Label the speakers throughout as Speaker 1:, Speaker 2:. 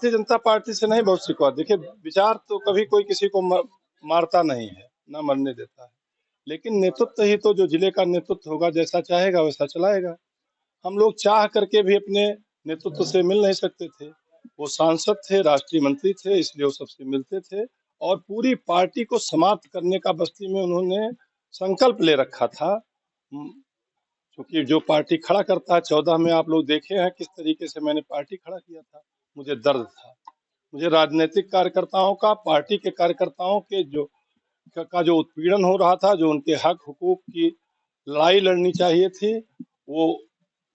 Speaker 1: Bharatiya Janata party से नहीं बहुत शिकवा। देखिए, विचार तो कभी कोई किसी को मारता नहीं है, ना मरने देता है। लेकिन नेतृत्व ही तो, जो जिले का नेतृत्व होगा, जैसा चाहेगा वैसा चलाएगा। हम लोग चाह करके भी अपने नेतृत्व से मिल नहीं सकते थे। वो सांसद थे, राष्ट्रीय मंत्री थे, इसलिए वो सबसे मिलते थे और पूरी पार्टी को समाप्त करने का बस्ती में उन्होंने संकल्प ले रखा था। क्योंकि जो पार्टी खड़ा करता है, 14 में आप लोग देखे हैं किस तरीके से मैंने पार्टी खड़ा किया था। मुझे दर्द था, मुझे राजनीतिक कार्यकर्ताओं का, पार्टी के कार्यकर्ताओं के जो उत्पीड़न हो रहा था, जो उनके हक हुकूक की लड़ाई लड़नी चाहिए थी, वो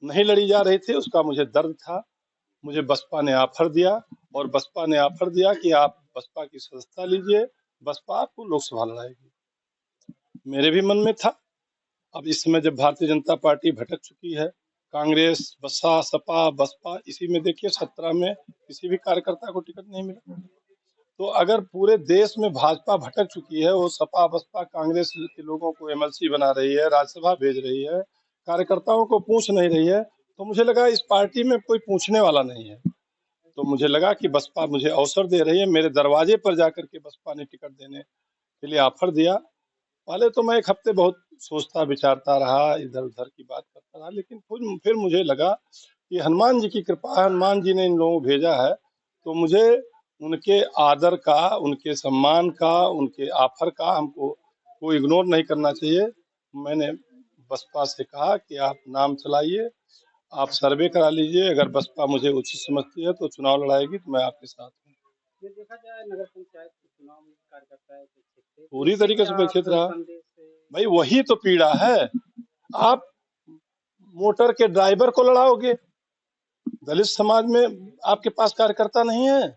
Speaker 1: नहीं लड़ी जा रही थी, उसका मुझे दर्द था। मुझे बसपा ने ऑफर दिया और बसपा ने ऑफर दिया कि आप बसपा की सदस्यता लीजिए, बसपा आपको लोकसभा लड़ाएगी। मेरे भी मन में था। अब इस समय जब भारतीय जनता पार्टी भटक चुकी है, कांग्रेस, सपा, बसपा, इसी में देखिए 17 में किसी भी कार्यकर्ता को टिकट नहीं मिला। तो अगर पूरे देश में भाजपा भटक चुकी है, वो सपा, बसपा, कांग्रेस के लोगों को एमएलसी बना रही है, राज्यसभा भेज रही है, कार्यकर्ताओं को पूछ नहीं रही है, तो मुझे लगा इस पार्टी में कोई पूछने वाला नहीं है। तो मुझे लगा कि बसपा मुझे अवसर दे रही है। मेरे दरवाजे पर जाकर के बसपा ने टिकट देने के लिए ऑफर दिया। पहले तो मैं 1 हफ्ते बहुत सोचता विचारता रहा, इधर उधर की बात करता रहा, लेकिन फिर मुझे लगा कि हनुमान जी की कृपा है, हनुमान जी ने इन लोगों को भेजा है, तो मुझे उनके आदर का, उनके सम्मान का, उनके ऑफर का हमको को इग्नोर नहीं करना चाहिए। मैंने बसपा से कहा कि आप नाम चलाइए, आप सर्वे करा लीजिए, अगर बसपा मुझे उचित समझती है तो चुनाव लड़ाएगी, तो मैं आपके साथ हूँ।
Speaker 2: ये देखा जाए नगर पंचायत के चुनाव में कार्यकर्ता अपेक्षित थे,
Speaker 1: पूरी तरीके से अपेक्षित रहा।
Speaker 2: संदेश
Speaker 1: भाई वही तो पीड़ा है। आप मोटर के ड्राइवर को लड़ाओगे, दलित समाज में आपके पास कार्यकर्ता नहीं है।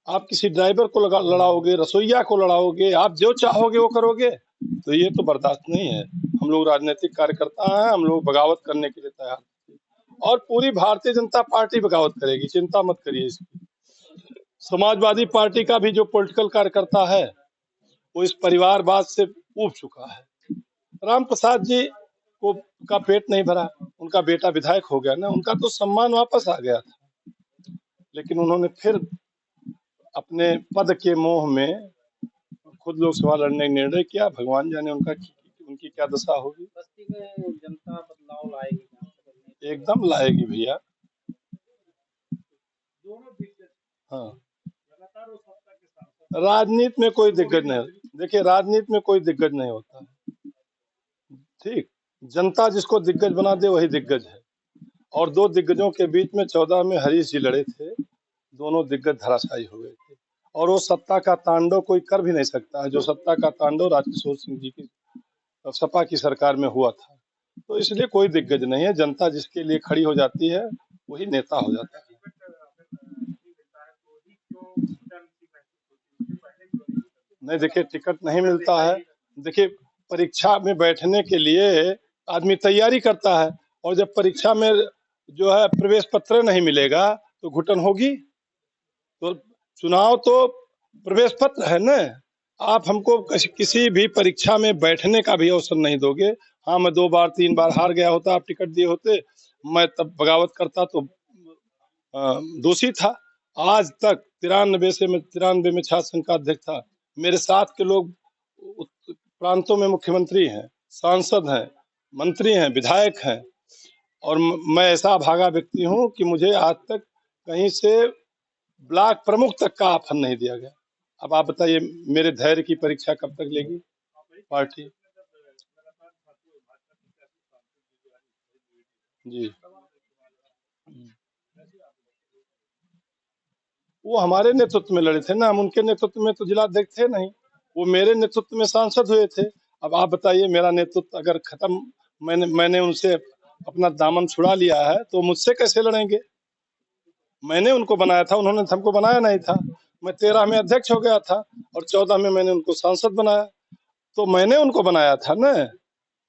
Speaker 1: आप किसी ड्राइवर को लड़ाओगे, रसोईया को लड़ाओगे, आप जो चाहोगे वो करोगे, तो ये तो बर्दाश्त नहीं है। हम लोग राजनीतिक कार्यकर्ता हैं, हम लोग बगावत करने के लिए तैयार हैं और पूरी भारतीय जनता पार्टी बगावत करेगी, चिंता मत करिए इसकी। समाजवादी पार्टी का भी जो पॉलिटिकल कार्यकर्ता है, वो इस परिवारवाद से ऊब चुका है। राम प्रसाद जी को का पेट नहीं भरा, उनका बेटा विधायक हो गया ना, उनका तो सम्मान वापस आ गया था, लेकिन उन्होंने फिर अपने पद के मोह में खुद लोकसभा लड़ने का निर्णय किया। भगवान जाने उनकी क्या दशा होगी।
Speaker 2: बस्ती में जनता बदलाव लाएगी,
Speaker 1: एकदम लाएगी भैया। हाँ, राजनीति में कोई दिक्कत नहीं। देखिए, राजनीति में कोई दिग्गज नहीं होता है, ठीक। जनता जिसको दिग्गज बना दे वही दिग्गज है। और 2 दिग्गजों के बीच में 14 में हरीश जी लड़े थे, दोनों दिग्गज धराशायी हो गए थे और वो सत्ता का तांडव कोई कर भी नहीं सकता है, जो सत्ता का तांडव राजकिशोर सिंह जी की सपा की सरकार में हुआ था। तो इसलिए कोई दिग्गज नहीं है, जनता जिसके लिए खड़ी हो जाती है वही नेता हो जाता है। नहीं, देखिए, टिकट नहीं मिलता है। देखिए, परीक्षा में बैठने के लिए आदमी तैयारी करता है और जब परीक्षा में जो है प्रवेश पत्र नहीं मिलेगा तो घुटन होगी। तो चुनाव तो प्रवेश पत्र है ना। आप हमको किसी भी परीक्षा में बैठने का भी अवसर नहीं दोगे। हाँ, मैं 2 बार 3 बार हार गया होता, आप टिकट दिए होते, मैं तब बगावत करता तो दोषी था। आज तक 93 में छात्र संघ का अध्यक्ष था। मेरे साथ के लोग प्रांतों में मुख्यमंत्री हैं, सांसद हैं, मंत्री हैं, विधायक हैं और मैं ऐसा भागा व्यक्ति हूं कि मुझे आज तक कहीं से ब्लॉक प्रमुख तक का ऑफर नहीं दिया गया। अब आप बताइए, मेरे धैर्य की परीक्षा कब तक लेगी पार्टी? जी, वो हमारे नेतृत्व में लड़े थे ना, हम उनके नेतृत्व में तो जिला अध्यक्ष थे नहीं, वो मेरे नेतृत्व में सांसद हुए थे। अब आप बताइए, मेरा नेतृत्व अगर खत्म, मैंने उनसे अपना दामन छुड़ा लिया है तो मुझसे कैसे लड़ेंगे? मैंने उनको बनाया था, उन्होंने हमको बनाया नहीं था। मैं 13 में अध्यक्ष हो गया था और 14 में मैंने उनको सांसद बनाया, तो मैंने उनको बनाया था ना।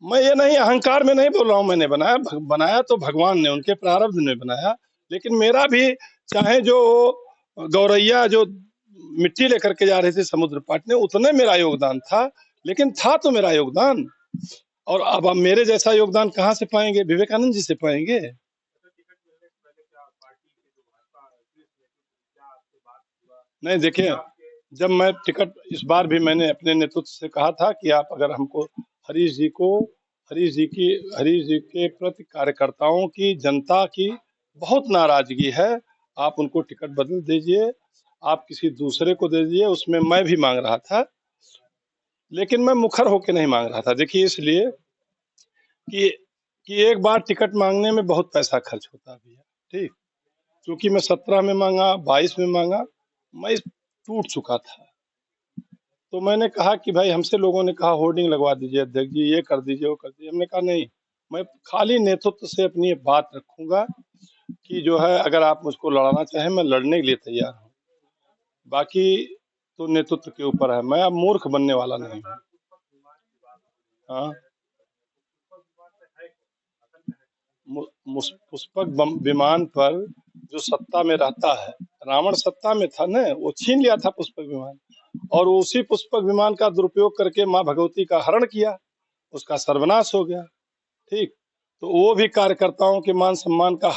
Speaker 1: मैं ये नहीं, अहंकार में नहीं बोल रहा हूँ, मैंने बनाया तो भगवान ने, उनके प्रारब्ध ने बनाया। लेकिन मेरा भी, चाहे जो गौरैया जो मिट्टी लेकर के जा रहे थे समुद्र पाटने, उतने मेरा योगदान था, लेकिन था तो मेरा योगदान। और अब मेरे जैसा योगदान कहाँ से पाएंगे? विवेकानंद जी से पाएंगे। नहीं देखिए, जब मैं टिकट इस बार भी मैंने अपने नेतृत्व से कहा था कि आप अगर हमको हरीश जी के प्रति कार्यकर्ताओं की, जनता की बहुत नाराजगी है, आप उनको टिकट बदल दीजिए, आप किसी दूसरे को दे दीजिए। उसमें मैं भी मांग रहा था, लेकिन मैं मुखर होके नहीं मांग रहा था। देखिए इसलिए कि एक बार टिकट मांगने में बहुत पैसा खर्च होता भी है, ठीक। क्योंकि मैं 17 में मांगा, 22 में मांगा, मैं टूट चुका था। तो मैंने कहा कि भाई, हमसे लोगों ने कहा होर्डिंग लगवा दीजिए अध्यक्ष जी, ये कर दीजिए, वो कर दीजिए। हमने कहा नहीं, मैं खाली नेतृत्व से अपनी ये बात रखूंगा कि जो है, अगर आप मुझको लड़ाना चाहें, मैं लड़ने के लिए तैयार हूँ। बाकी तो नेतृत्व के ऊपर है, मैं अब मूर्ख बनने वाला नहीं हूँ। हाँ, पुष्पक विमान पर जो सत्ता में रहता है, रावण सत्ता में था न, वो छीन लिया था पुष्पक विमान, और उसी पुष्पक विमान का दुरुपयोग करके माँ भगवती का हरण किया, उसका सर्वनाश हो गया, ठीक। तो वो भी कार्यकर्ताओं के मान सम्मान का